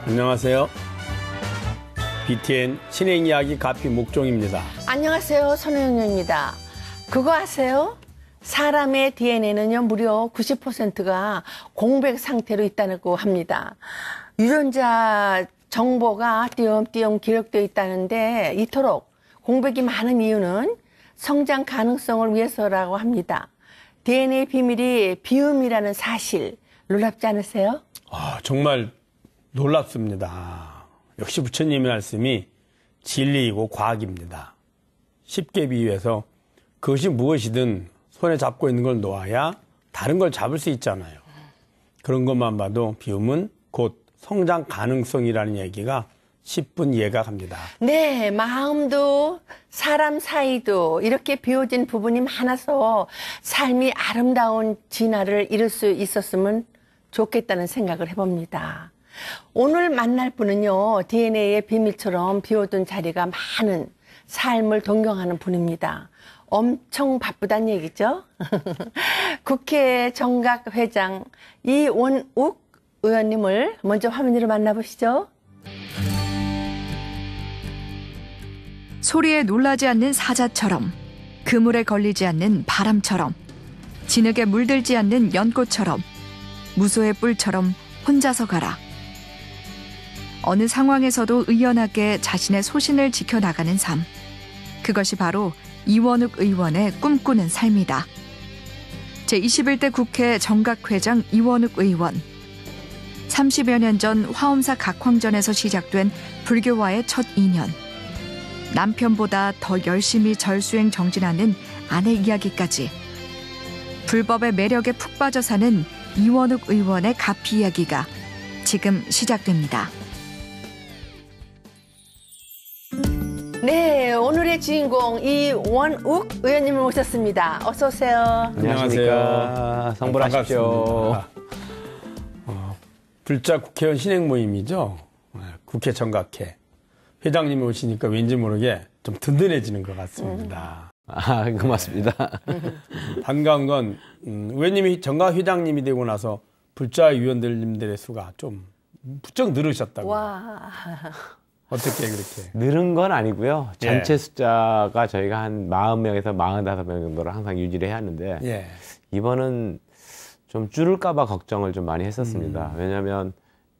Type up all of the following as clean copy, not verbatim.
안녕하세요. BTN 신행이야기 가피 목종입니다. 안녕하세요. 손혜영입니다. 그거 아세요? 사람의 DNA는요, 무려 90%가 공백 상태로 있다고 합니다. 유전자 정보가 띄엄띄엄 기록되어 있다는데 이토록 공백이 많은 이유는 성장 가능성을 위해서라고 합니다. DNA 비밀이 비음이라는 사실 놀랍지 않으세요? 정말 놀랍습니다. 역시 부처님의 말씀이 진리이고 과학입니다. 쉽게 비유해서 그것이 무엇이든 손에 잡고 있는 걸 놓아야 다른 걸 잡을 수 있잖아요. 그런 것만 봐도 비음은 곧 성장 가능성이라는 얘기가 10분 이해가 갑니다. 네, 마음도 사람 사이도 이렇게 비워진 부분이 많아서 삶이 아름다운 진화를 이룰 수 있었으면 좋겠다는 생각을 해봅니다. 오늘 만날 분은요, DNA의 비밀처럼 비워둔 자리가 많은 삶을 동경하는 분입니다. 엄청 바쁘단 얘기죠. 국회 정각회장 이원욱 의원님을 먼저 화면으로 만나보시죠. 소리에 놀라지 않는 사자처럼, 그물에 걸리지 않는 바람처럼, 진흙에 물들지 않는 연꽃처럼, 무소의 뿔처럼 혼자서 가라. 어느 상황에서도 의연하게 자신의 소신을 지켜나가는 삶. 그것이 바로 이원욱 의원의 꿈꾸는 삶이다. 제21대 국회 정각회장 이원욱 의원. 30여 년 전 화엄사 각황전에서 시작된 불교와의 첫 인연. 남편보다 더 열심히 절수행 정진하는 아내 이야기까지. 불법의 매력에 푹 빠져 사는 이원욱 의원의 가피 이야기가 지금 시작됩니다. 네, 오늘의 주인공 이원욱 의원님을 모셨습니다. 어서 오세요. 안녕하십니까. 성불하십시오. 불자 국회의원 신행 모임이죠. 국회 정각회. 회장님이 오시니까 왠지 모르게 좀 든든해지는 것 같습니다. 고맙습니다. 반가운 건 의원님이 정각회장님이 되고 나서 불자 위원들님들의 수가 좀 부쩍 늘으셨다고. 와. 어떻게 그렇게? 늘은 건 아니고요. 전체 숫자가 저희가 한 40명에서 45명 정도를 항상 유지를 해야 하는데 이번은 좀 줄을까 봐 걱정을 좀 많이 했었습니다. 왜냐하면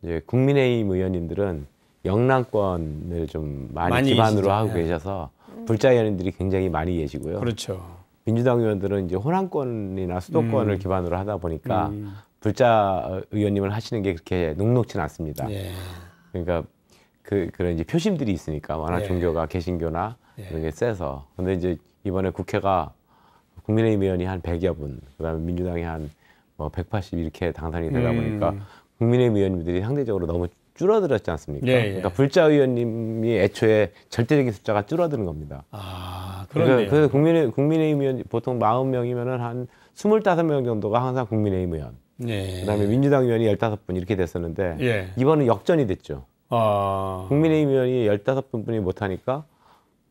이제 국민의힘 의원님들은 영남권을 좀 많이 기반으로 계시죠. 하고 계셔서 불자 의원님들이 굉장히 많이 계시고요. 그렇죠. 민주당 의원들은 이제 호남권이나 수도권을 기반으로 하다 보니까 불자 의원님을 하시는 게 그렇게 녹록지는 않습니다. 그러니까 그런 이제 표심들이 있으니까 워낙 종교가 개신교나 이런 게 세서. 근데 이제 이번에 국회가 국민의힘 의원이 한 100여 분, 그다음에 민주당이 한 뭐 180 이렇게 당선이 되다 보니까 국민의힘 의원님들이 상대적으로 너무 줄어들었지 않습니까? 그러니까 불자 의원님이 애초에 절대적인 숫자가 줄어드는 겁니다. 그러네요. 그래서 국민의힘 의원 보통 40명이면은 한 25명 정도가 항상 국민의힘 의원. 그다음에 민주당 의원이 15분 이렇게 됐었는데 이번은 역전이 됐죠. 국민의힘 의원이 15분뿐이 못하니까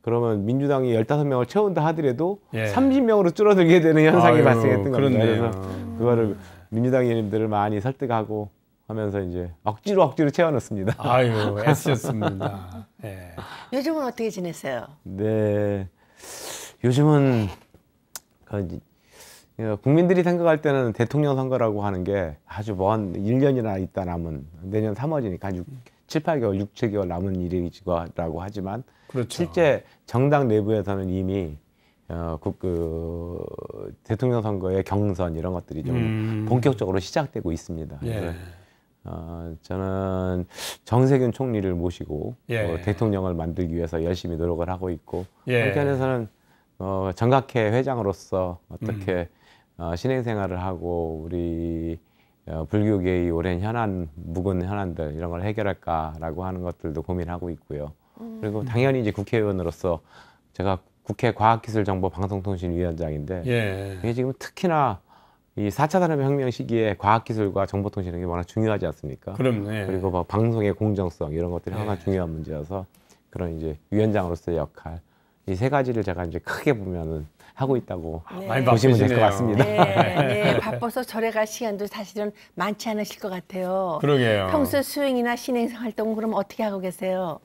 그러면 민주당이 15명을 채운다 하더라도 30명으로 줄어들게 되는 현상이 발생했던 겁니다. 그래서 그거를 민주당 의원님들을 많이 설득하고 하면서 이제 억지로 채워넣습니다. 아유, 애쓰셨습니다. 요즘은 어떻게 지내세요? 네, 요즘은 국민들이 생각할 때는 대통령 선거라고 하는 게 아주 먼 1년이나 있다 남은 내년 3월이니까 한 7, 8개월, 6, 7개월 남은 일이라고 하지만 그렇죠. 실제 정당 내부에서는 이미 대통령 선거의 경선 이런 것들이 좀 본격적으로 시작되고 있습니다. 저는 정세균 총리를 모시고 대통령을 만들기 위해서 열심히 노력을 하고 있고 한편에서는 정각회 회장으로서 어떻게 신행생활을 하고 우리 불교계의 오랜 현안, 묵은 현안들 이런 걸 해결할까라고 하는 것들도 고민하고 있고요. 그리고 당연히 이제 국회의원으로서 제가 국회 과학기술정보방송통신위원장인데 이게 지금 특히나 이 4차 산업혁명 시기에 과학기술과 정보통신이 워낙 중요하지 않습니까? 그리고 뭐 방송의 공정성 이런 것들이 항상 중요한 문제여서 그런 이제 위원장으로서의 역할 이 세 가지를 제가 이제 크게 보면은 하고 있다고 네. 보시면 될 것 바쁘시네요. 같습니다. 네, 바빠서 절에 갈 시간도 사실은 많지 않으실 것 같아요. 그러게요. 평소 수행이나 신행성 활동은 그럼 어떻게 하고 계세요?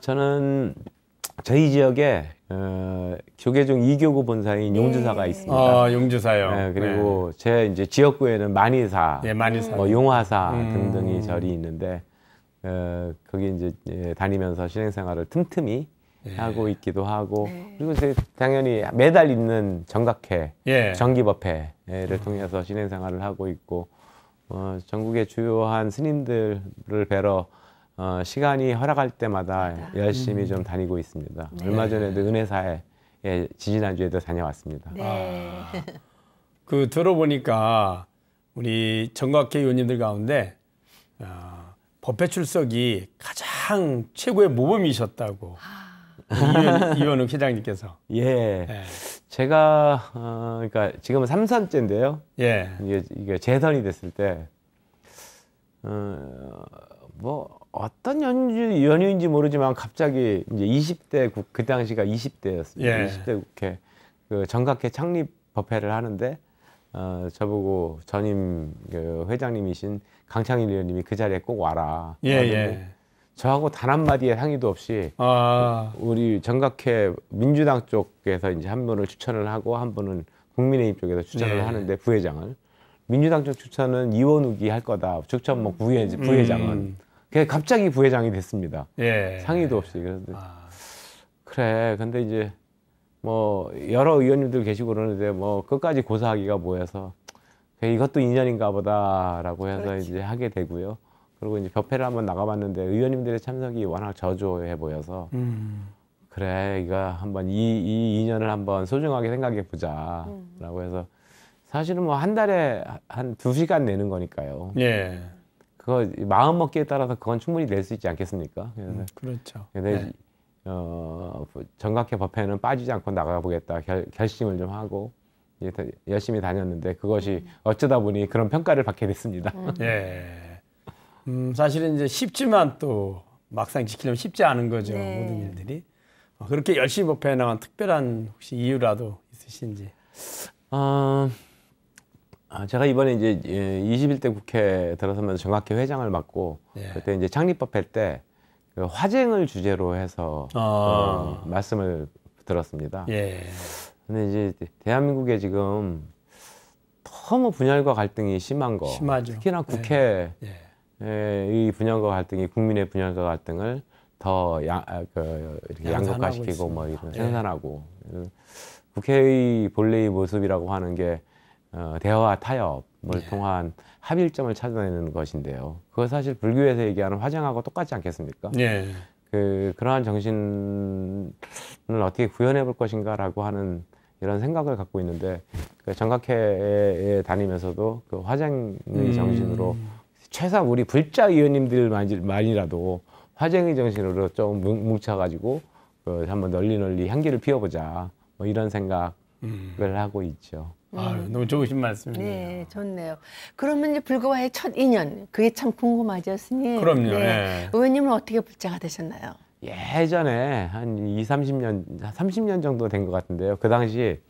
저는 저희 지역에 조계종 이교구 본사인 용주사가 있습니다. 용주사요. 네, 그리고 제 이제 지역구에는 만이사, 네, 많이사. 뭐 용화사 등등이 절이 있는데 거기 이제 다니면서 신행생활을 틈틈이 하고 있기도 하고 그리고 이제 당연히 매달 있는 정각회, 예. 정기법회를 통해서 신행생활을 하고 있고 전국의 주요한 스님들을 뵈러 시간이 허락할 때마다 열심히 좀 다니고 있습니다. 얼마 전에도 은혜사에 지지난주에도 다녀왔습니다. 네. 그 들어보니까 우리 정각회 의원님들 가운데 법회 출석이 가장 최고의 모범이셨다고 이원욱 회장님께서. 예. 예. 제가 그러니까 지금은 3선째인데요. 예. 이게 재선이 됐을 때 뭐 어떤 연유인지 모르지만 갑자기 이제 20대 그 당시가 20대였습니다. 예. 20대 국회 그 정각회 창립 법회를 하는데 저보고 전임 그 회장님이신 강창일 의원님이 그 자리에 꼭 와라. 예, 예. 저하고 단 한마디의 상의도 없이 우리 정각회 민주당 쪽에서 이제 한 분을 추천을 하고 한 분은 국민의힘 쪽에서 추천을 네. 하는데 부회장을 민주당 쪽 추천은 이원욱이 할 거다. 추천 뭐 부회장은 그게 갑자기 부회장이 됐습니다. 예. 상의도 없이 그래서 그래. 근데 이제 뭐 여러 의원님들 계시고 그러는데 뭐 끝까지 고사하기가 뭐해서 이것도 인연인가 보다라고 해서 그렇지. 이제 하게 되고요. 그리고 이제 법회를 한번 나가봤는데 의원님들의 참석이 워낙 저조해 보여서 그래 이거 한번 이 인연을 한번 소중하게 생각해 보자라고 해서 사실은 뭐 한 달에 한 2시간 내는 거니까요. 예. 그거 마음 먹기에 따라서 그건 충분히 낼 수 있지 않겠습니까? 그래서 그렇죠. 근데 정각회 법회는 빠지지 않고 나가보겠다 결심을 좀 하고 이제 열심히 다녔는데 그것이 어쩌다 보니 그런 평가를 받게 됐습니다. 예. 사실은 이제 쉽지만 또 막상 지키려면 쉽지 않은 거죠. 네. 모든 일들이. 그렇게 열심히 법회에 나간 특별한 혹시 이유라도 있으신지. 제가 이번에 이제 21대 국회 들어서면서 정각회 회장을 맡고 예. 그때 이제 창립법회 때 그 화쟁을 주제로 해서 말씀을 들었습니다. 예. 근데 이제 대한민국에 지금 너무 분열과 갈등이 심한 거, 심하죠. 특히나 국회의 예. 이 분열과 갈등이 국민의 분열과 갈등을 더 이렇게 양극화시키고 뭐 이런 생산하고 국회의 본래의 모습이라고 하는 게 대화와 타협을 통한 합일점을 찾아내는 것인데요. 그거 사실 불교에서 얘기하는 화쟁하고 똑같지 않겠습니까? 예. 그러한 정신을 어떻게 구현해 볼 것인가라고 하는 이런 생각을 갖고 있는데 그 정각회에 다니면서도 그 화쟁의 정신으로 최소한 우리 불자 의원님들만이라도 화쟁의 정신으로 좀 뭉쳐가지고 한번 널리 향기를 피워보자 뭐 이런 생각을 하고 있죠. 아유, 너무 좋으신 말씀이네요. 네, 좋네요. 그러면 이제 불교와의 첫 인연, 그게 참 궁금하죠, 스님. 그럼요. 네. 예. 의원님은 어떻게 불자가 되셨나요? 예전에 한 30년 정도 된 것 같은데요. 그 당시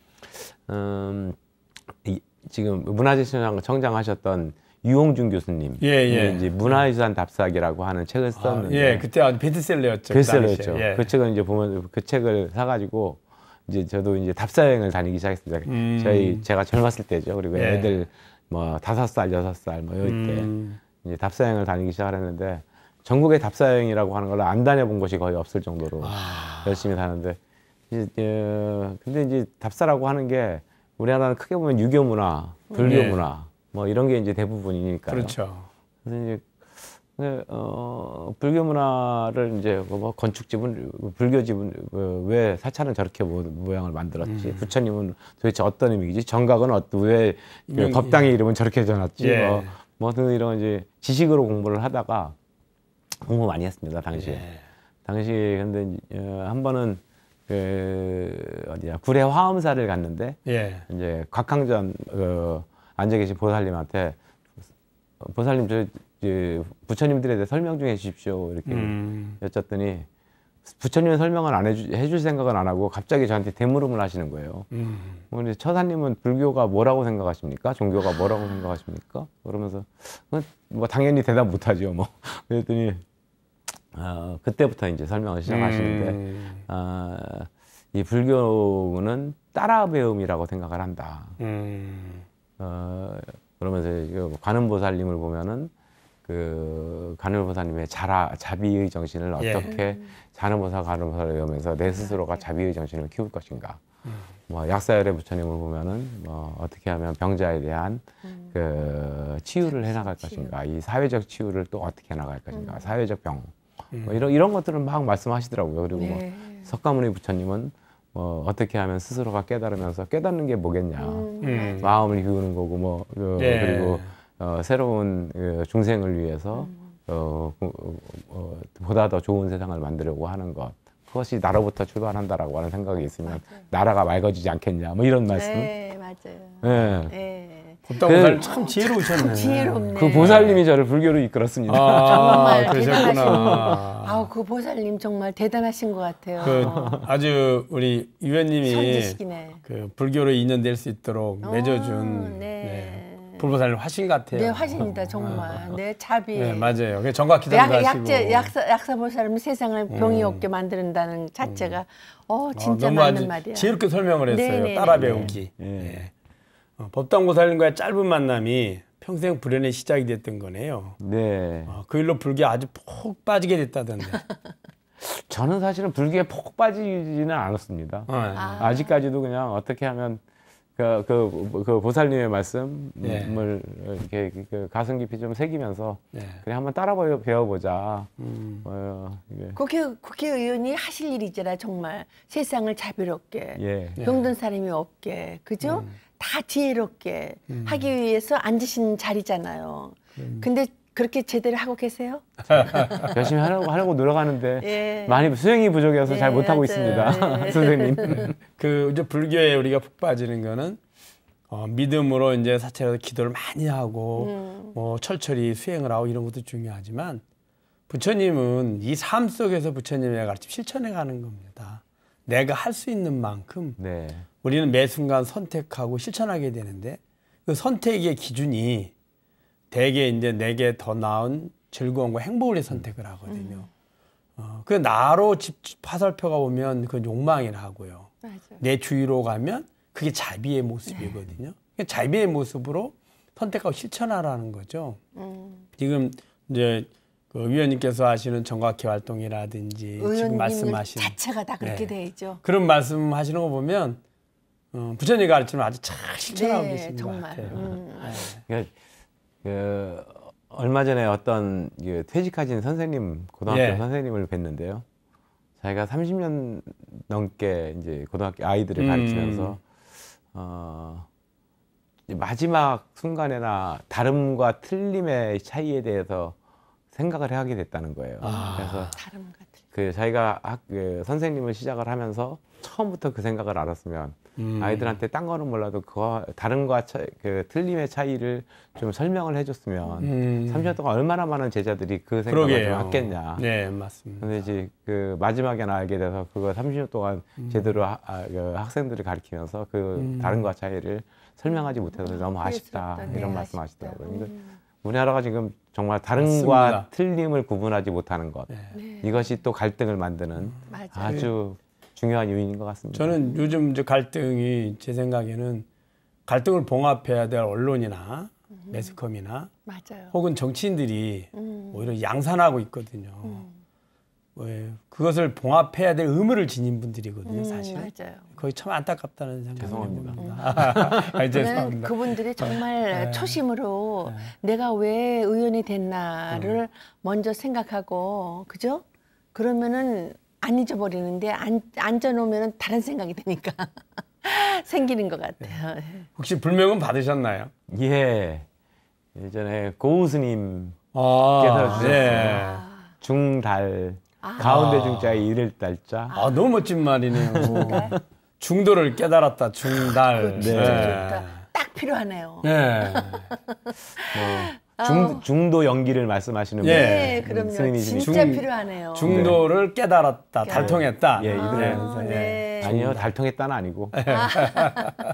지금 문화재청장 하셨던 유홍준 교수님, 예. 이제 문화유산 답사기라고 하는 책을 썼는데, 예, 그때 아주 베스트셀러였죠. 베스트셀러였죠. 그, 당시에. 예. 그 책을 이제 보면 그 책을 사가지고 이제 저도 이제 답사 여행을 다니기 시작했습니다. 제가 젊었을 때죠. 그리고 예. 애들 뭐 5살, 6살 뭐 이때 이제 답사 여행을 다니기 시작했는데 전국에 답사 여행이라고 하는 걸 안 다녀본 곳이 거의 없을 정도로 열심히 다녔는데 근데 이제 답사라고 하는 게 우리나라는 크게 보면 유교 문화, 불교 예. 문화 뭐 이런 게 이제 대부분이니까요. 그렇죠. 그래서 이제 불교 문화를 이제 뭐 건축집은 불교집은 왜 사찰은 저렇게 모양을 만들었지? 부처님은 도대체 어떤 의미이지? 정각은 왜 법당의 이름은 저렇게 정했지? 예. 뭐 등 이런 이제 지식으로 공부를 하다가 공부 많이 했습니다 당시에. 예. 당시 근데 한 번은 어디야 구례 화엄사를 갔는데 예. 이제 곽항전 앉아 계신 보살님한테 보살님 저 부처님들에 대해 설명 좀 해주십시오 이렇게 여쭸더니 부처님은 설명을 안 해줄 생각은 안 하고 갑자기 저한테 대물음을 하시는 거예요. 근데 처사님은 불교가 뭐라고 생각하십니까? 종교가 뭐라고 생각하십니까? 그러면서 뭐 당연히 대답 못하죠. 뭐 그랬더니 그때부터 이제 설명을 시작하시는데 이 불교는 따라 배움이라고 생각을 한다. 그러면서 관음보살님을 보면은 그 관음보살님의 자비의 정신을 어떻게 관음보살 관음보살을 배우면서 내 스스로가 자비의 정신을 키울 것인가. 뭐 약사열의 부처님을 보면은 뭐 어떻게 하면 병자에 대한 그 치유를 해나갈 것인가. 이 사회적 치유를 또 어떻게 해나갈 것인가. 사회적 병. 뭐 이런 것들을 막 말씀하시더라고요. 그리고 뭐 석가모니 부처님은 어떻게 하면 스스로가 깨달으면서 깨닫는 게 뭐겠냐. 마음을 비우는 거고 뭐 그리고 새로운 중생을 위해서 보다 더 좋은 세상을 만들려고 하는 것. 그것이 나로부터 출발한다라고 하는 생각이 있으면 나라가 맑아지지 않겠냐. 뭐 이런 말씀. 네, 맞아요. 네. 네. 법당보살 참 지혜로우셨네. 참 지혜롭네. 그 보살님이 저를 불교로 이끌었습니다. 정말 그러셨구나. 대단하신. 아우 그 보살님 정말 대단하신 것 같아요. 아주 우리 위원님이 선지식이네. 그 불교로 인연될 수 있도록 맺어준 불보살님 화신 같아요. 네, 화신이다 정말. 네, 자비. 네, 맞아요. 그 정각 기도도 하시고. 약사보살은 세상을 병이 없게 만든다는 자체가 진짜 너무 맞는 아주 말이야. 지혜롭게 설명을 했어요. 네네네. 따라 배우기. 네. 법당보살님과의 짧은 만남이 평생 불연의 시작이 됐던 거네요. 네. 그 일로 불교에 아주 푹 빠지게 됐다던데. 저는 사실은 불교에 푹 빠지지는 않았습니다. 아직까지도 그냥 어떻게 하면 그 보살님의 말씀을 이렇게 가슴 깊이 좀 새기면서 그냥 한번 따라 배워보자. 국회의원이 하실 일이잖아 정말. 세상을 자비롭게 병든 사람이 없게 그죠? 다 지혜롭게 하기 위해서 앉으신 자리잖아요. 근데 그렇게 제대로 하고 계세요? 열심히 하려고 노력하는데 많이 수행이 부족해서 잘 못하고 있습니다. 선생님. 그 이제 불교에 우리가 푹 빠지는 거는 믿음으로 이제 사찰에서 기도를 많이 하고 뭐 철저히 수행을 하고 이런 것도 중요하지만 부처님은 이 삶 속에서 부처님의 가르침 실천해 가는 겁니다. 내가 할 수 있는 만큼 우리는 매 순간 선택하고 실천하게 되는데 그 선택의 기준이 대개 이제 내게 더 나은 즐거움과 행복을 위해 선택을 하거든요. 그 나로 화살표가 오면 그건 욕망이라고요. 내 주위로 가면 그게 자비의 모습이거든요. 자비의 모습으로 선택하고 실천하라는 거죠. 지금 이제 그 위원님께서 하시는 정각회 활동이라든지 지금 말씀하신 자체가 다 그렇게 돼 있죠. 그런 말씀하시는 거 보면 부처님 가르침을 아주 잘 실천하고 계신 것 같아요. 그러니까 얼마 전에 어떤 퇴직하신 선생님, 고등학교 선생님을 뵀는데요. 자기가 30년 넘게 이제 고등학교 아이들을 가르치면서 마지막 순간에나 다름과 틀림의 차이에 대해서 생각을 하게 됐다는 거예요. 그래서 그 자기가 그 선생님을 시작을 하면서 처음부터 그 생각을 알았으면 아이들한테 딴 거는 몰라도 다른과 그 틀림의 차이를 좀 설명을 해줬으면 30년 동안 얼마나 많은 제자들이 그 생각을 좀 했겠냐. 네, 맞습니다. 근데 이제 그 마지막에는 알게 돼서 그거 30년 동안 제대로 그 학생들을 가르치면서 그 다른과 차이를 설명하지 못해서 너무 아쉽다 이런 말씀하시더라고요. 그러니까 우리나라가 지금 정말 다른과 맞습니다. 틀림을 구분하지 못하는 것 이것이 또 갈등을 만드는 아주 중요한 요인인 것 같습니다. 저는 요즘 이제 갈등이 제 생각에는 갈등을 봉합해야 될 언론이나 매스컴이나 혹은 정치인들이 오히려 양산하고 있거든요. 그것을 봉합해야 될 의무를 지닌 분들이거든요, 사실. 거의 참 안타깝다는 생각이 죄송합니다. 죄송합니다. 그분들이 정말 초심으로 내가 왜 의원이 됐나를 먼저 생각하고, 그죠? 그러면은 안 잊어버리는데 앉아놓으면 다른 생각이 드니까 생기는 것 같아요. 혹시 불명은 받으셨나요? 예. 예전에 고우 스님께서 주셨어요. 중달. 가운데 중자에 이를 달자. 너무 멋진 말이네요. 중도를 깨달았다. 중달. 진짜 좋다. 딱 필요하네요. 중도 연기를 말씀하시는 분. 네, 그럼요. 진짜 필요하네요. 중도를 깨달았다, 달통했다. 예, 이러면서. 네. 아니요, 달통했다는 아니고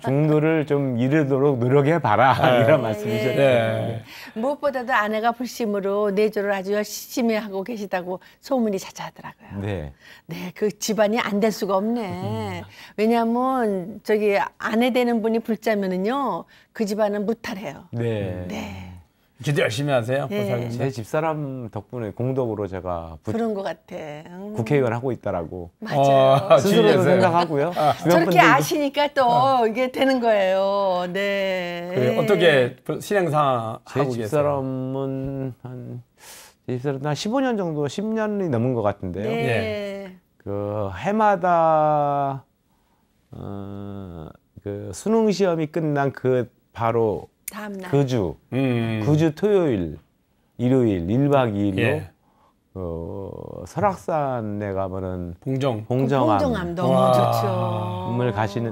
중도를 좀 이르도록 노력해봐라 이런 말씀이셨죠. 네. 무엇보다도 아내가 불심으로 내조를 아주 열심히 하고 계시다고 소문이 자자하더라고요. 네. 네, 그 집안이 안 될 수가 없네. 왜냐하면 저기 아내 되는 분이 불자면은요, 그 집안은 무탈해요. 네. 네. 기도 열심히 하세요. 네. 제 집사람 덕분에 공덕으로 제가 그런 것 같아. 국회의원 하고 있다라고 맞아요. 스스로도 생각하고요. 저렇게 아시니까 또 이게 되는 거예요. 네. 그래, 어떻게 실행상 제 하고 계세요? 집사람은 한 15년 정도, 10년이 넘은 것 같은데요. 네. 예. 그 해마다 그 수능 시험이 끝난 그 바로 다음 날. 그 주 토요일, 일요일 1박 2일로 예. 설악산에 가면은 봉정암 봉정암 너무 좋죠.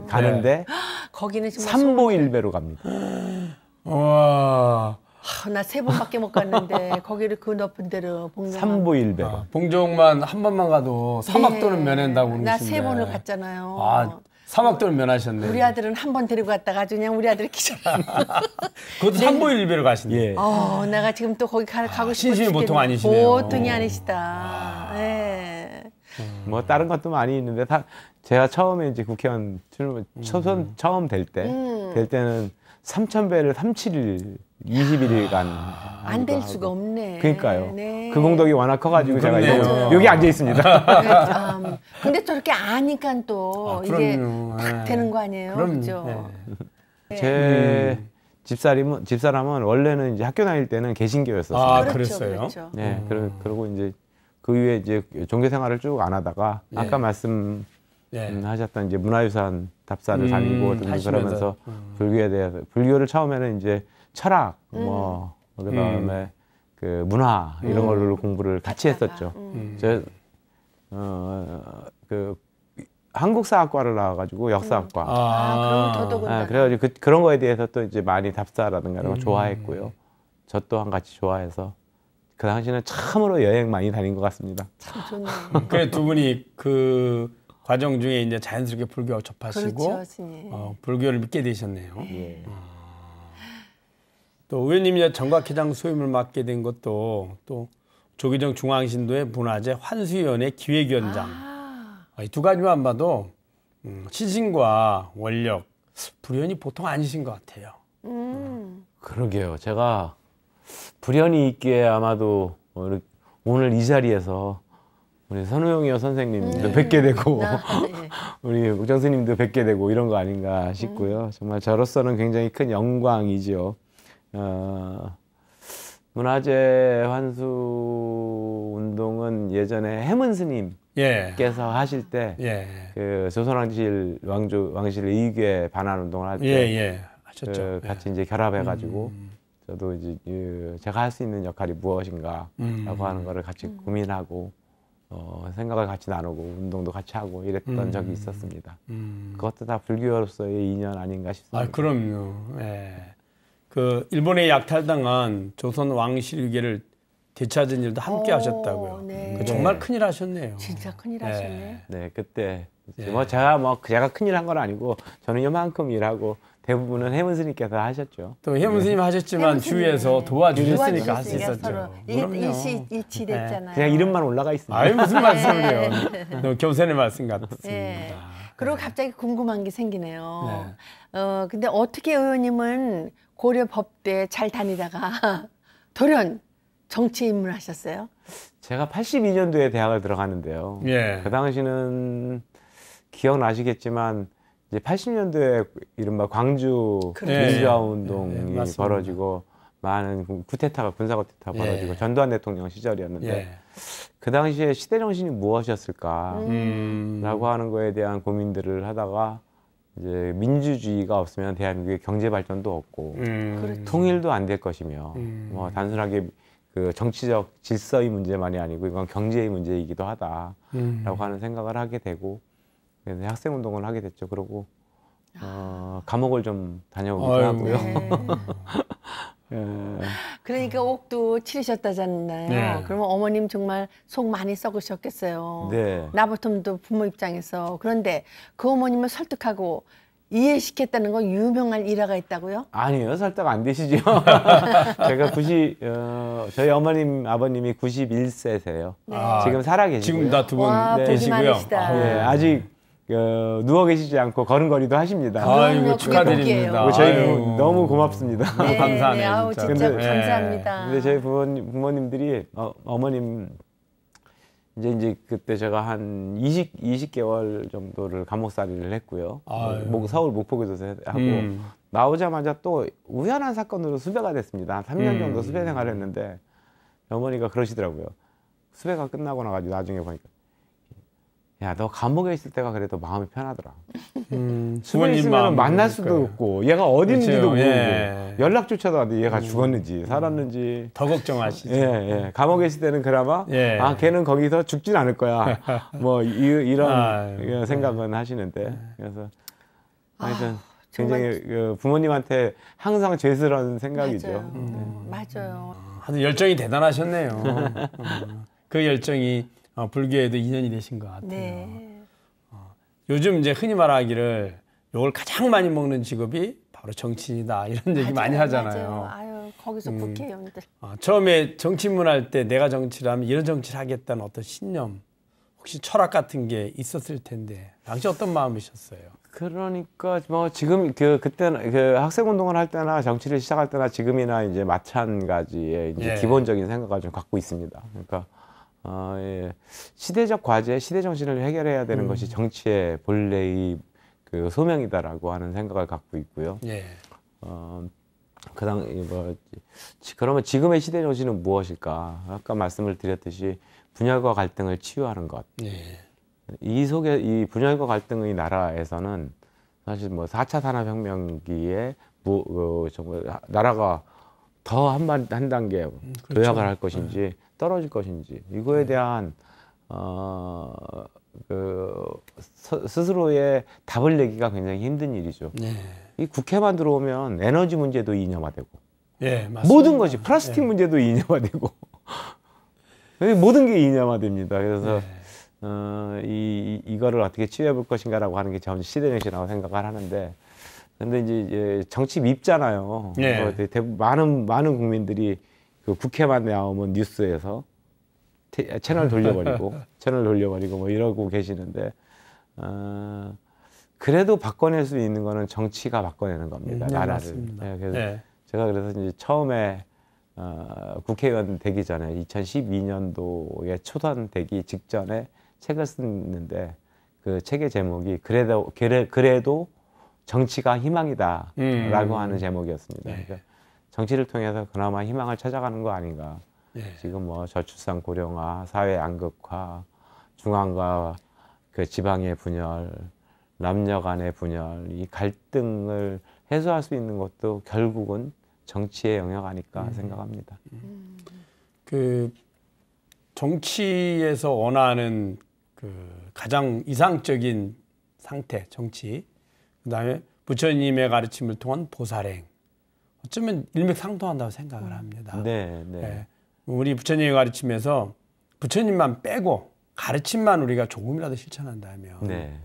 가는데 거기는 정말 삼보일배로 갑니다. 와. 나 3번밖에 못 갔는데 거기를 그 높은 데로 봉정암. 삼보일배로. 봉정만 한 번만 가도 사막도는 면한다고 나 그러시는데. 3번을 갔잖아요. 아, 사막도는 면하셨네. 우리 아들은 한 번 데리고 갔다가 아주 그냥 우리 아들이 기절. 그것도 삼보일배로 가신대. 예. 내가 지금 또 거기 가고 싶어. 신심이 보통 아니시네요. 보통이 아니시다. 네. 뭐 다른 것도 많이 있는데 제가 처음에 이제 국회의원 초선 처음 될 때는 3,000배를 37일 21일간 안 될 수가 없네. 그러니까요. 네. 그 공덕이 워낙 커가지고 제가 그렇네요. 여기 앉아 있습니다. 근데 저렇게 아니까 또 이게 탁 되는 거 아니에요? 그렇죠? 네. 제 집사람은 원래는 이제 학교 다닐 때는 개신교였었어요. 아, 그렇죠, 그랬어요? 그렇죠. 네, 그리고 이제 그 이후에 이제 종교 생활을 쭉 안 하다가 예. 아까 말씀하셨던 이제 문화유산 답사를 다니고 그러면서 불교에 대해서 불교를 처음에는 이제 철학 뭐 그다음에 그 문화 이런 걸로 공부를 같이 했었죠. 그 한국사학과를 나와가지고 역사학과. 그럼 더더군다나. 그래가지고 그런 거에 대해서 또 이제 많이 답사라든가 이런 거 좋아했고요. 저 또한 같이 좋아해서 그 당시는 참으로 여행 많이 다닌 것 같습니다. 참 좋네요. 그래 두 분이 그 과정 중에 이제 자연스럽게 불교 접하시고 그렇죠, 스님. 불교를 믿게 되셨네요. 또 의원님이 정각회장 소임을 맡게 된 것도 또 조기정 중앙신도의 문화재 환수위원회 기획위원장 이 두 가지만 봐도 신신과 원력 불연이 보통 아니신 것 같아요. 그러게요. 제가 불연이 있기에 아마도 오늘 이 자리에서 우리 선우용이어 선생님도 뵙게 되고 네. 우리 묵정 스님도 뵙게 되고 이런 거 아닌가 싶고요. 정말 저로서는 굉장히 큰 영광이죠. 문화재 환수 운동은 예전에 해문 스님께서 하실 때 그 조선왕실 왕실 의궤 반환 운동을 할 때 하셨죠. 같이 이제 결합해가지고 저도 이제 제가 할 수 있는 역할이 무엇인가라고 하는 거를 같이 고민하고 생각을 같이 나누고 운동도 같이 하고 이랬던 적이 있었습니다. 그것도 다 불교로서의 인연 아닌가 싶습니다. 아, 그럼요. 예. 그 일본에 약탈당한 조선 왕실 의궤를 되찾은 일도 함께 하셨다고요. 네. 그 정말 큰일 하셨네요. 진짜 큰일 하셨네. 네, 그때 제가 큰일 한 건 아니고 저는 이만큼 일하고 대부분은 해문 스님께서 하셨죠. 또 해문 스님 하셨지만 주위에서 도와주셨으니까 할 수 서로 있었죠. 일치됐잖아요. 그냥 이름만 올라가 있습니다. 아유, 무슨 말씀을요. 너무 겸손의 말씀 같습니다. 네. 그리고 갑자기 궁금한 게 생기네요. 근데 어떻게 의원님은 고려 법대 잘 다니다가 돌연 정치 입문을 하셨어요? 제가 82년도에 대학을 들어갔는데요. 그 당시는 기억나시겠지만 이제 80년도에 이른바 광주 민주화 운동이 벌어지고 많은 군사 쿠데타가 벌어지고 전두환 대통령 시절이었는데 그 당시에 시대 정신이 무엇이었을까라고 하는 거에 대한 고민들을 하다가 이제 민주주의가 없으면 대한민국의 경제 발전도 없고 통일도 안 될 것이며 뭐 단순하게 그 정치적 질서의 문제만이 아니고 이건 경제의 문제이기도 하다라고 하는 생각을 하게 되고 그래서 학생 운동을 하게 됐죠. 그러고 감옥을 좀 다녀오기도 하고요. 네. 그러니까 옥도 치르셨다잖아요. 네. 그러면 어머님 정말 속 많이 썩으셨겠어요. 네. 나부터도 부모 입장에서. 그런데 그 어머님을 설득하고 이해시켰다는 건 유명한 일화가 있다고요? 아니요, 설득 안 되시죠. 제가 저희 어머님, 아버님이 91세세요. 네. 지금 살아 계시고요. 지금 다 두 분 와, 복이 계시고요. 많으시다. 네, 아직 누워 계시지 않고 걸음걸이도 하십니다. 아이고 그게 축하드립니다. 뭐 저희 아유. 너무 고맙습니다. 너무 감사하네요. 네, 아우, 진짜. 진짜 근데- 감사합니다. 근데 저희 부모님들이 어머님 이제 그때 제가 한 20개월 정도를 감옥살이를 했고요. 아유. 서울 목포교도소에 하고 음. 나오자마자 또 우연한 사건으로 수배가 됐습니다. 한 3년 정도 음. 수배 생활을 했는데 어머니가 그러시더라고요. 수배가 끝나고 나가지고 나중에 보니까 야, 너 감옥에 있을 때가 그래도 마음이 편하더라. 수배 있으면 만날 수도 없고 얘가 어디 있는지도 그렇죠. 모르고 예. 연락조차도 안 돼. 얘가 죽었는지 살았는지. 더 걱정하시죠. 예. 감옥에 있을 때는 그나마 예. 아, 걔는 거기서 죽진 않을 거야. 뭐 이런 아유. 생각은 하시는데 그래서 하여튼 정말- 굉장히 부모님한테 항상 죄스러운 생각이죠. 맞아요. 맞아요. 하여튼 열정이 대단하셨네요. 그 열정이 불교에도 인연이 되신 것 같아요. 네. 요즘 이제 흔히 말하기를 요걸 가장 많이 먹는 직업이 바로 정치인이다 이런 얘기 많이 하잖아요. 맞아요. 아유, 거기서 국회의원들. 처음에 정치인문 할 때 내가 정치를 하면 이런 정치를 하겠다는 어떤 신념, 혹시 철학 같은 게 있었을 텐데 당시 어떤 마음이셨어요? 그러니까 뭐 지금 그때는 학생 운동을 할 때나 정치를 시작할 때나 지금이나 이제 마찬가지의 이제 예. 기본적인 생각을 좀 갖고 있습니다. 그러니까 예. 시대적 과제, 시대 정신을 해결해야 되는 것이 정치의 본래의 그 소명이다라고 하는 생각을 갖고 있고요. 예. 그러면 지금의 시대 정신은 무엇일까? 아까 말씀을 드렸듯이 분열과 갈등을 치유하는 것. 예. 이 속에 이 분열과 갈등의 나라에서는 사실 뭐 4차 산업혁명기에 정말 나라가 더 한 단계 그렇죠. 도약을 할 것인지 떨어질 것인지 이거에 대한 스스로의 답을 내기가 굉장히 힘든 일이죠. 예. 이 국회만 들어오면 에너지 문제도 이념화되고 예, 맞습니다. 모든 것이 플라스틱 문제도 이념화되고 모든 게 이념화됩니다. 그래서 이거를 어떻게 치유해 볼 것인가라고 하는 게 전 시대정신이라고 생각을 하는데, 근데 이제 정치 밉잖아요. 네. 많은 국민들이 그 국회만 나오면 뉴스에서 채널 돌려버리고 뭐 이러고 계시는데, 그래도 바꿔낼 수 있는 거는 정치가 바꿔내는 겁니다. 네, 나라를. 맞습니다. 네, 그래서 네. 제가 그래서 이제 처음에 국회의원 되기 전에 2012년도에 초선 되기 직전에 책을 썼는데 그 책의 제목이 그래도 정치가 희망이다라고 하는 제목이었습니다. 네. 그러니까 정치를 통해서 그나마 희망을 찾아가는 거 아닌가. 네. 지금 뭐 저출산 고령화, 사회 양극화, 중앙과 그 지방의 분열, 남녀 간의 분열, 이 갈등을 해소할 수 있는 것도 결국은 정치의 영역 아닐까 생각합니다. 그 정치에서 원하는 그 가장 이상적인 상태, 정치, 그다음에 부처님의 가르침을 통한 보살행, 어쩌면 일맥상통한다고 생각을 합니다. 네. 예. 우리 부처님의 가르침에서 부처님만 빼고 가르침만 우리가 조금이라도 실천한다면 네.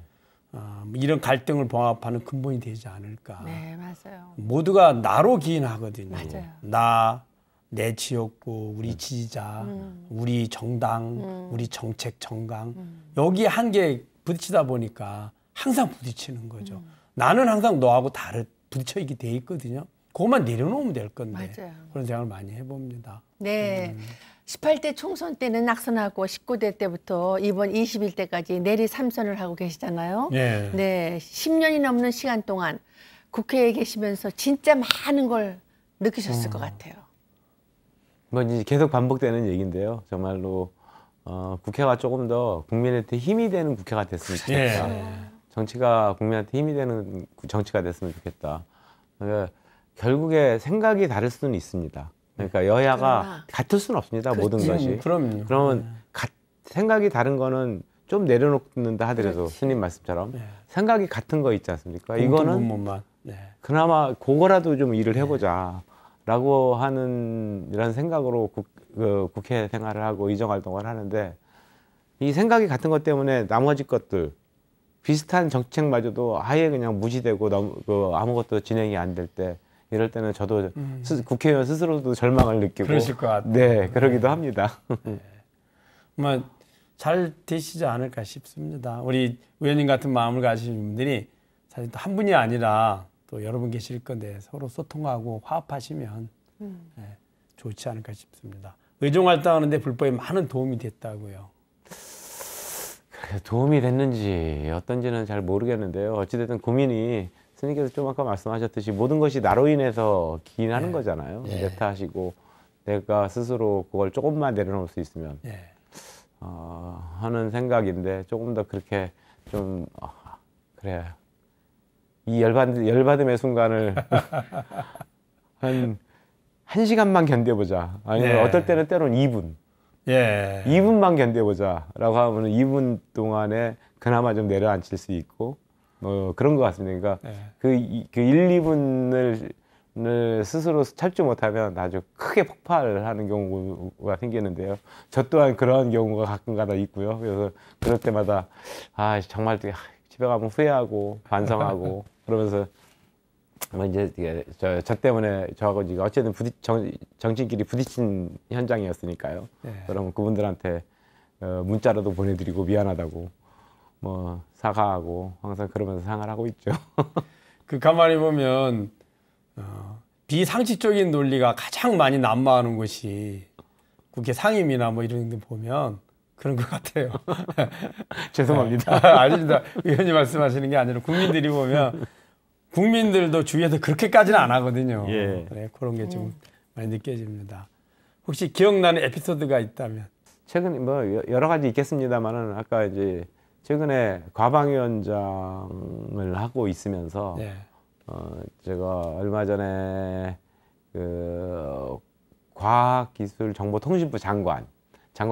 이런 갈등을 봉합하는 근본이 되지 않을까. 네, 맞아요. 모두가 나로 기인하거든요. 맞아요. 나, 내 지역구, 우리 지지자, 우리 정당, 우리 정책 정강 여기 한계에 부딪히다 보니까 항상 부딪히는 거죠. 나는 항상 너하고 부딪혀 있게 돼 있거든요. 그것만 내려놓으면 될 건데 맞아요. 그런 생각을 많이 해봅니다. 네. 18대 총선 때는 낙선하고 19대 때부터 이번 21대까지 내리 3선을 하고 계시잖아요. 예. 네. 10년이 넘는 시간 동안 국회에 계시면서 진짜 많은 걸 느끼셨을 것 같아요. 뭐 이제 계속 반복되는 얘기인데요. 정말로 국회가 조금 더 국민한테 힘이 되는 국회가 됐으면 좋겠다. 예. 정치가 국민한테 힘이 되는 정치가 됐으면 좋겠다. 그러니까 결국에 생각이 다를 수는 있습니다. 그러니까 여야가 그러나. 같을 수는 없습니다. 모든 것이. 그럼요. 그러면 생각이 다른 거는 좀 내려놓는다 하더라도 스님 말씀처럼 생각이 같은 거 있지 않습니까? 이거는 공통분모만. 네. 그나마 그거라도 좀 일을 해보자. 라고 하는 이런 생각으로 국회 생활을 하고 의정활동을 하는데 이 생각이 같은 것 때문에 나머지 것들 비슷한 정책마저도 아예 그냥 무시되고 아무것도 진행이 안 될 때 이럴 때는 저도 국회의원 스스로도 절망을 느끼고 그러실 것 같아요. 네, 그러기도 합니다. 네. 잘 되시지 않을까 싶습니다. 우리 의원님 같은 마음을 가지신 분들이 사실 또 한 분이 아니라 또 여러 분 계실 건데 서로 소통하고 화합하시면 좋지 않을까 싶습니다. 의정활동하는데 불법에 많은 도움이 됐다고요. 도움이 됐는지 어떤지는 잘 모르겠는데요. 어찌됐든 고민이 스님께서 좀 아까 말씀하셨듯이 모든 것이 나로 인해서 기인하는 거잖아요. 내 탓이고 내가 스스로 그걸 조금만 내려놓을 수 있으면 하는 생각인데 조금 더 그렇게 좀 그래 이 열받음의 순간을 한 1시간만 견뎌보자. 아니면 어떨 때는 때로는 2분. 2분만 견뎌보자 라고 하면 2분 동안에 그나마 좀 내려앉힐 수 있고 그런 것 같습니다. 그러니까 그 1, 2분을 스스로 참지 못하면 아주 크게 폭발을 하는 경우가 생기는데요. 저 또한 그런 경우가 가끔가다 있고요. 그래서 그럴 때마다 정말 집에 가면 후회하고 반성하고 그러면서 이제 저 때문에 저하고 지금 어쨌든 정치인끼리 부딪힌 현장이었으니까요. 그러면 그분들한테 문자라도 보내드리고 미안하다고 사과하고 항상 그러면서 생활하고 있죠. 가만히 보면 비상식적인 논리가 가장 많이 난무하는 것이 국회 상임이나 이런 데 보면 그런 것 같아요. 죄송합니다. 아닙니다. 의원님 말씀하시는 게 아니라 국민들이 보면 국민들도 주위에서 그렇게까지는 안 하거든요. 그래, 그런 게 좀 많이 느껴집니다. 혹시 기억나는 에피소드가 있다면? 최근 여러 가지 있겠습니다만은 아까 이제 최근에 과방위원장을 하고 있으면서 제가 얼마 전에 과학기술정보통신부 장관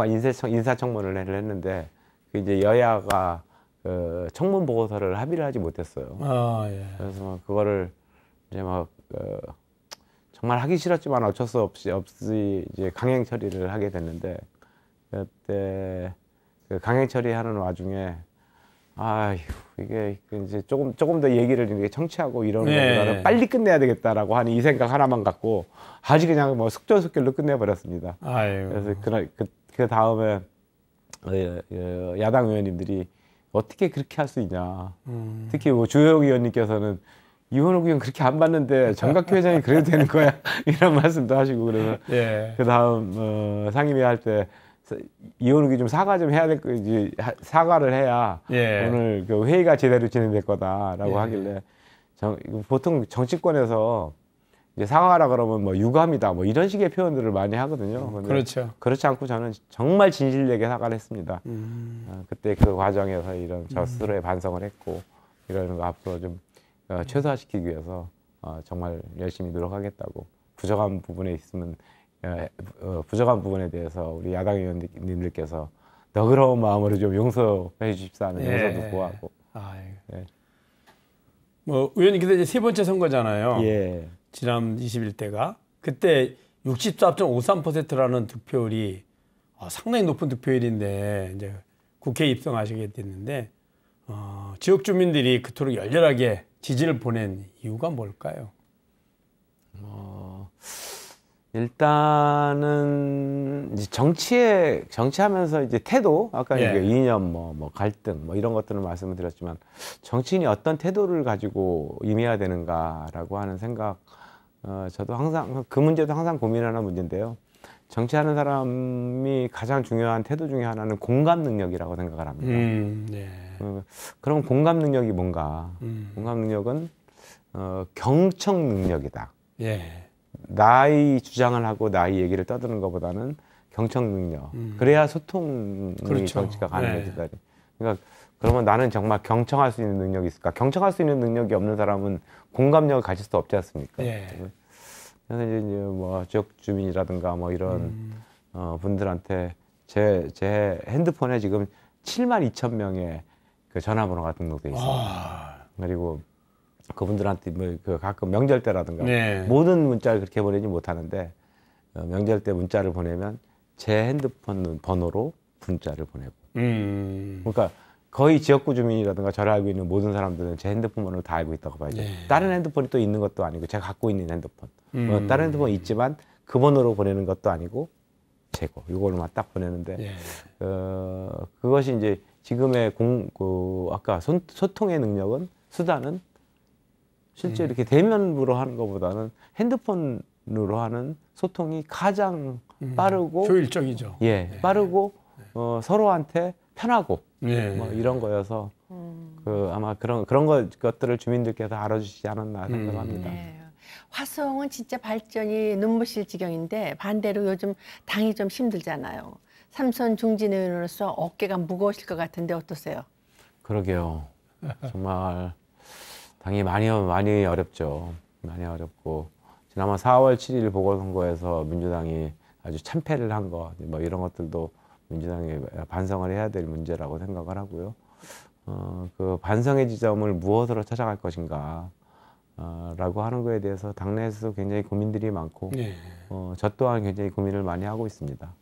인사청문을 했는데 이제 여야가 청문 보고서를 합의를 하지 못했어요. 그래서 그거를 이제 정말 하기 싫었지만 어쩔 수 없이 이제 강행 처리를 하게 됐는데 그때 강행 처리하는 와중에 이게 이제 조금 더 얘기를 이렇게 청취하고 이러는 것보다는 빨리 끝내야 되겠다라고 하는 이 생각 하나만 갖고 아주 그냥 속전속결로 끝내버렸습니다. 그래서 그 다음에 야당 의원님들이 어떻게 그렇게 할 수 있냐. 특히 주호영 의원님께서는 이원욱 의원 그렇게 안 봤는데 정각회 회장이 그래도 되는 거야 이런 말씀도 하시고 그래서 그 다음 상임위 할 때 이원욱이 좀 사과 좀 해야 될 거 이제 사과를 해야 오늘 그 회의가 제대로 진행될 거다라고 하길래 보통 정치권에서 이제 사과하라 그러면 유감이다 이런 식의 표현들을 많이 하거든요. 그렇죠. 그렇지 않고 저는 정말 진실되게 사과를 했습니다. 그때 그 과정에서 이런 저 스스로의 반성을 했고 이러는 거 앞으로 좀 최소화시키기 위해서 정말 열심히 노력하겠다고 부족한 부분에 있으면 부족한 부분에 대해서 우리 야당 의원님들께서 너그러운 마음으로 좀 용서해 주십사 하는 용서도 구하고. 의원님께서 이제 세 번째 선거잖아요. 지난 21대가 그때 64.53%라는 득표율이 상당히 높은 득표율인데 이제 국회에 입성하시게 됐는데 지역 주민들이 그토록 열렬하게 지지를 보낸 이유가 뭘까요? 일단은 이제 정치하면서 이제 태도 아까 이제 이념 갈등 이런 것들을 말씀을 드렸지만 정치인이 어떤 태도를 가지고 임해야 되는가라고 하는 생각 저도 항상 그 문제도 항상 고민하는 문제인데요. 정치하는 사람이 가장 중요한 태도 중에 하나는 공감 능력이라고 생각을 합니다. 그럼 공감 능력이 뭔가? 공감 능력은 경청 능력이다. 나의 주장을 하고 나의 얘기를 떠드는 것보다는 경청 능력. 그래야 소통이 정치가 가능해지다. 그러니까 그러면 나는 정말 경청할 수 있는 능력이 있을까? 경청할 수 있는 능력이 없는 사람은 공감력을 가질 수 없지 않습니까? 그래서 이제 지역 주민이라든가 이런 분들한테 제 핸드폰에 지금 72,000명의 그 전화번호가 등록돼 있습니다. 그리고 그분들한테 뭐 그 가끔 명절 때라든가 모든 문자를 그렇게 보내지 못하는데 명절 때 문자를 보내면 제 핸드폰 번호로 문자를 보내고 그러니까 거의 지역구 주민이라든가 저를 알고 있는 모든 사람들은 제 핸드폰 번호를 다 알고 있다고 봐야죠. 다른 핸드폰이 또 있는 것도 아니고 제가 갖고 있는 핸드폰 다른 핸드폰이 있지만 그 번호로 보내는 것도 아니고 제거 이걸로만 딱 보내는데 그것이 이제 지금의 아까 소통의 능력은 수단은 실제 이렇게 대면으로 하는 것보다는 핸드폰으로 하는 소통이 가장 빠르고 효율적이죠. 빠르고 서로한테 편하고 뭐 이런 거여서 아마 그런 것들을 주민들께서 알아주시지 않았나 생각합니다. 화성은 진짜 발전이 눈부실 지경인데 반대로 요즘 당이 좀 힘들잖아요. 삼선 중진 의원으로서 어깨가 무거우실 것 같은데 어떠세요? 그러게요. 정말 당이 많이 어렵죠. 많이 어렵고 지난번 4월 7일 보궐선거에서 민주당이 아주 참패를 한 거 뭐 이런 것들도 민주당이 반성을 해야 될 문제라고 생각을 하고요. 그 반성의 지점을 무엇으로 찾아갈 것인가 라고 하는 거에 대해서 당내에서도 굉장히 고민들이 많고 저 또한 굉장히 고민을 많이 하고 있습니다.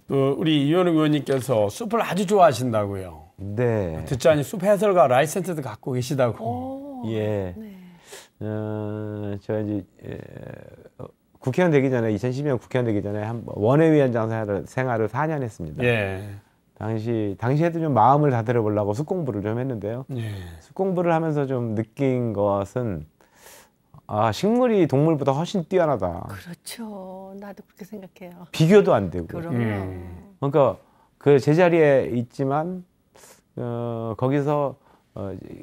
우리 이현욱 의원님께서 숲을 아주 좋아하신다고요. 네. 듣자니 숲 해설가 라이센스도 갖고 계시다고. 저 이제 국회의원 되기 전에 2012년 국회의원 되기 전에 원외위원장 생활을 4년 했습니다. 당시에도 좀 마음을 다스려 보려고 숲 공부를 좀 했는데요. 숲 공부를 하면서 좀 느낀 것은 식물이 동물보다 훨씬 뛰어나다. 그렇죠. 나도 그렇게 생각해요. 비교도 안 되고. 그럼요. 그러니까 그 제자리에 있지만 거기서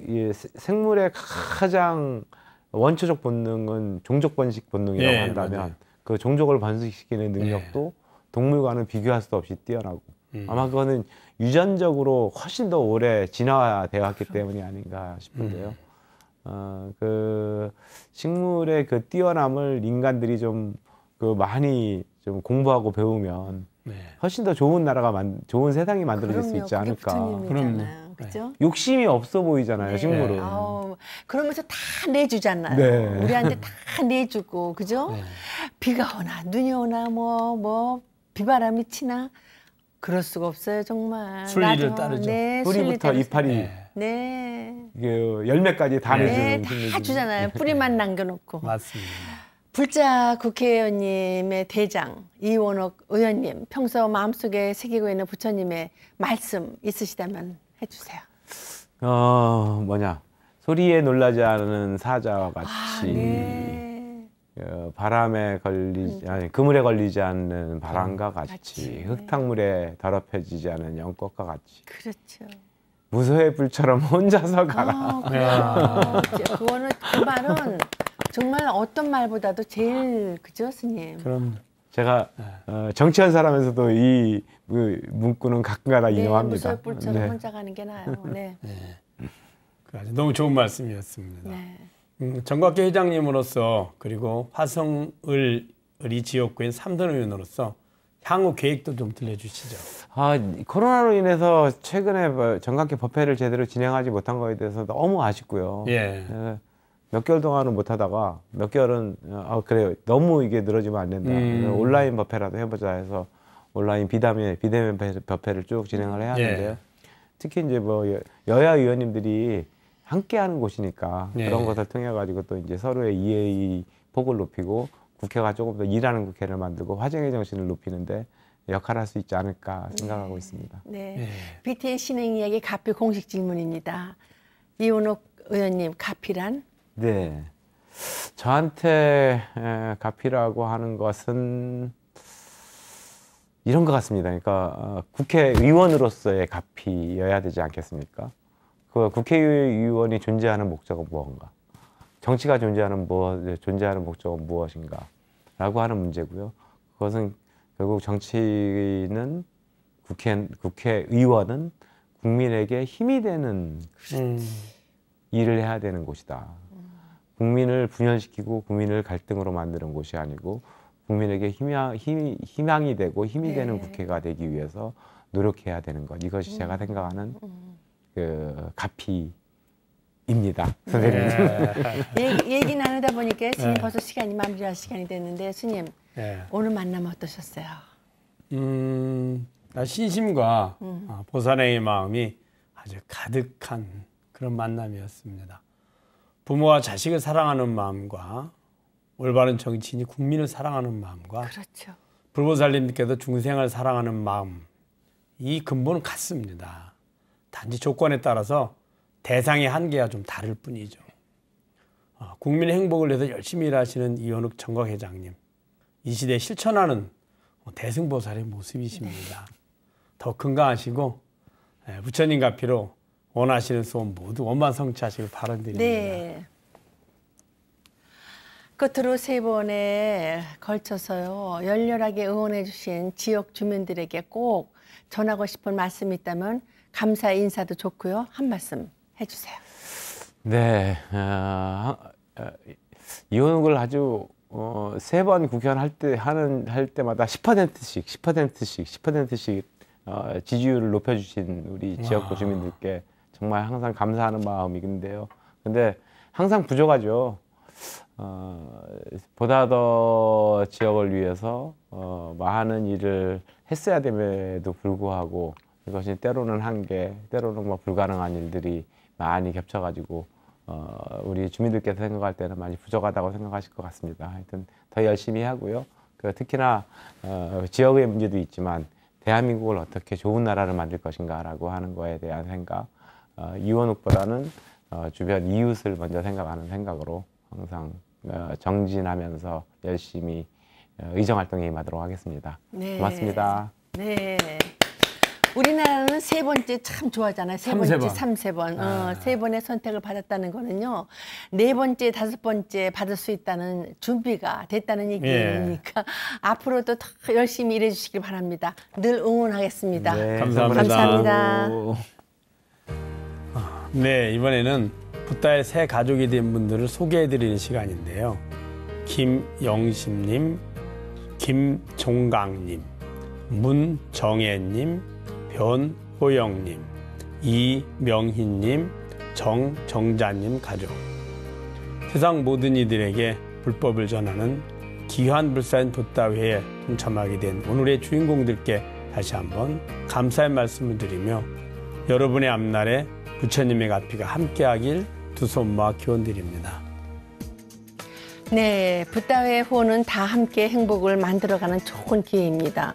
이 생물의 가장 원초적 본능은 종족 번식 본능이라고 한다면 맞아요. 그 종족을 번식시키는 능력도 동물과는 비교할 수 없이 뛰어나고 아마 그거는 유전적으로 훨씬 더 오래 진화되어 왔기 때문이 아닌가 싶은데요. 그 식물의 그 뛰어남을 인간들이 좀 많이 좀 공부하고 배우면 훨씬 더 좋은 나라가 좋은 세상이 만들어질 수 있지 않을까. 그럼요. 그죠? 욕심이 없어 보이잖아요, 식물은. 그러면서 다 내주잖아요. 우리한테 다 내주고, 그죠? 비가 오나 눈이 오나 뭐 비바람이 치나 그럴 수가 없어요, 정말. 순리를 따르죠. 뿌리부터 이파리. 열매까지 다 내주는. 다 주잖아요. 뿌리만 남겨놓고. 맞습니다. 불자 국회의원님의 대장 이원옥 의원님, 평소 마음속에 새기고 있는 부처님의 말씀 있으시다면 해주세요. 소리에 놀라지 않은 사자와 같이 바람에 그물에 걸리지 않는 바람과 같이 흙탕물에 더럽혀지지 않은 연꽃과 같이 그렇죠. 무소의 불처럼 혼자서 가라. 그거는 그 말은 정말 어떤 말보다도 제일 그죠, 스님? 그럼 제가 정치한 사람에서도 이 문구는 가끔가다 인용합니다. 무소의 불처럼 혼자 가는 게 나아요. 너무 좋은 말씀이었습니다. 정곽계 회장님으로서 그리고 화성을 지역구인 3선 의원으로서 향후 계획도 좀 들려주시죠. 코로나로 인해서 최근에 정각계 법회를 제대로 진행하지 못한 거에 대해서 너무 아쉽고요. 몇 개월 동안은 못하다가 몇 개월은 그래요. 너무 이게 늘어지면 안 된다. 온라인 법회라도 해보자 해서 온라인 비대면 법회를 쭉 진행을 해야 하는데요. 특히 이제 여야 의원님들이 함께하는 곳이니까 그런 것을 통해 가지고 또 이제 서로의 이해의 폭을 높이고 국회가 조금 더 일하는 국회를 만들고 화정의 정신을 높이는데 역할을 할 수 있지 않을까 생각하고 있습니다. BTN 신행 이야기 가피 공식 질문입니다. 이원옥 의원님, 가피란? 저한테 가피라고 하는 것은 이런 것 같습니다. 그러니까 국회의원으로서의 가피여야 되지 않겠습니까? 그 국회의원이 존재하는 목적은 무엇인가? 정치가 존재하는 목적은 무엇인가? 라고 하는 문제고요. 그것은 결국 정치는 국회의원은 국민에게 힘이 되는 일을 해야 되는 곳이다. 국민을 분열시키고 국민을 갈등으로 만드는 곳이 아니고 국민에게 희망이 되고 힘이 되는 국회가 되기 위해서 노력해야 되는 것. 이것이 제가 생각하는 그 가피이기 입니다, 선생님. 얘기 나누다 보니까 스님 벌써 시간이 마무리할 시간이 됐는데 스님 오늘 만남 어떠셨어요? 신심과 보살의 마음이 아주 가득한 그런 만남이었습니다. 부모와 자식을 사랑하는 마음과 올바른 정치인이 국민을 사랑하는 마음과 그렇죠. 불보살님께서 중생을 사랑하는 마음, 이 근본은 같습니다. 단지 조건에 따라서 대상의 한계가 좀 다를 뿐이죠. 국민의 행복을 위해서 열심히 일하시는 이원욱 정각회장님, 이 시대에 실천하는 대승보살의 모습이십니다. 더 건강하시고 부처님 가피로 원하시는 소원 모두 원만 성취하시길 바라드립니다. 네. 끝으로 3번에 걸쳐서요, 열렬하게 응원해 주신 지역 주민들에게 꼭 전하고 싶은 말씀이 있다면 감사의 인사도 좋고요. 한 말씀 해주세요. 네, 이원욱을 아주 3번 국회의원 할 때마다 10%씩 지지율을 높여주신 우리 지역구 주민들께 정말 항상 감사하는 마음인데요. 근데 항상 부족하죠. 보다 더 지역을 위해서 많은 일을 했어야 됨에도 불구하고 이것이 때로는 한계, 때로는 뭐 불가능한 일들이 많이 겹쳐가지고 우리 주민들께서 생각할 때는 많이 부족하다고 생각하실 것 같습니다. 하여튼 더 열심히 하고요. 특히나 지역의 문제도 있지만 대한민국을 어떻게 좋은 나라를 만들 것인가라고 하는 거에 대한 생각, 이원욱보다는 주변 이웃을 먼저 생각하는 생각으로 항상 정진하면서 열심히 의정활동에 임하도록 하겠습니다. 네. 고맙습니다. 네. 우리나라는 3번째 참 좋아하잖아요. 3번째, 3번. 3번의 선택을 받았다는 거는요, 4번째, 5번째 받을 수 있다는 준비가 됐다는 얘기니까 앞으로도 더 열심히 일해 주시길 바랍니다. 늘 응원하겠습니다. 네, 감사합니다. 감사합니다. 네, 이번에는 붓다의 새 가족이 된 분들을 소개해드리는 시간인데요. 김영심님, 김종강님, 문정혜님, 변호영님, 이명희님, 정정자님 가족. 세상 모든 이들에게 불법을 전하는 귀한 불사인 붓다회에 동참하게 된 오늘의 주인공들께 다시 한번 감사의 말씀을 드리며 여러분의 앞날에 부처님의 가피가 함께하길 두 손 모아 기원드립니다. 네, 붓다회 후원은 다 함께 행복을 만들어가는 좋은 기회입니다.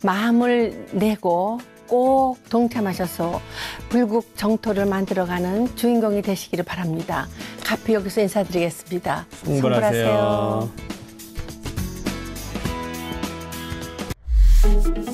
마음을 내고 꼭 동참하셔서 불국 정토를 만들어가는 주인공이 되시기를 바랍니다. 가피 여기서 인사드리겠습니다. 성불하세요. 성불하세요.